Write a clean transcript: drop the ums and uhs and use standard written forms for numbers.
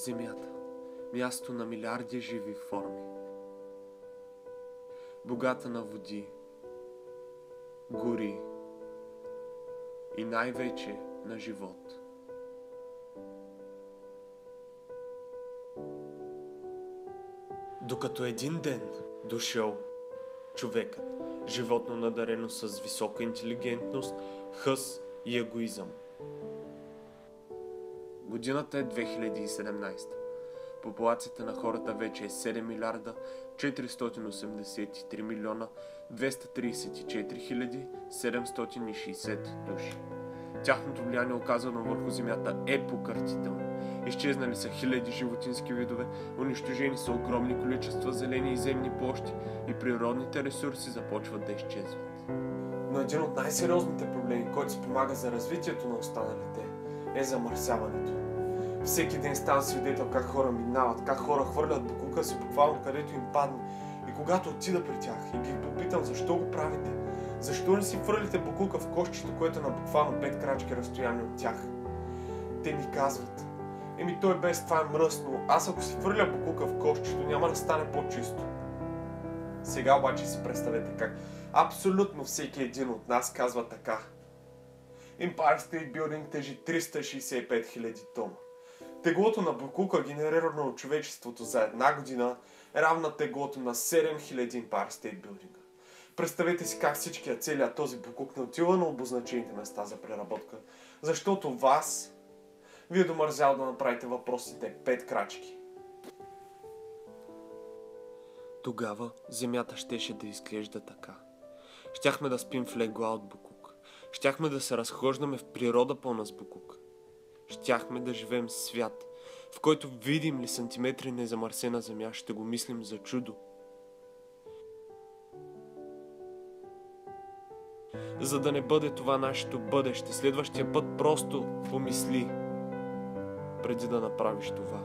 Земята, място на милиарди живи форми, богата на води, гори и най-вече на живот. Докато един ден дошъл човекът, животно надарено с висока интелигентност, хъс и егоизъм. Годината е 2017. Популацията на хората вече е 7 милиарда 483 милиона 234 хиляди 760 души. Тяхното влияние, оказано върху Земята, е покъртително. Изчезнали са хиляди животински видове, унищожени са огромни количества зелени и земни площи и природните ресурси започват да изчезват. Но един от най-сериозните проблеми, който спомага за развитието на останалите, е замърсяването. Всеки ден ставам свидетел как хора минават, как хора хвърлят боклука си буквално където им падне. И когато отида при тях и ги попитам защо го правите, защо не си хвърлите боклука в кошчето, което е на буквално 5 крачки разстояние от тях, те ми казват: той без това е мръсно, аз ако си хвърля боклука в кошчето, няма да стане по-чисто. Сега обаче си представете как абсолютно всеки един от нас казва така: Empire State Building тежи 365 000 тона. Теглото на боклука, генерирано от човечеството за една година, е равна теглото на 7000 Empire State Building. Представете си как целият този боклук не отива на обозначените места за преработка, защото ви е домързял да направите въпросите 5 крачки. Тогава Земята щеше да изглежда така. Щяхме да спим в легла от боклук. Щяхме да се разхождаме в природа пълна с боклук. Щяхме да живеем в свят, в който видим ли сантиметри незамърсена земя, ще го мислим за чудо. За да не бъде това нашето бъдеще, следващия път просто помисли преди да направиш това.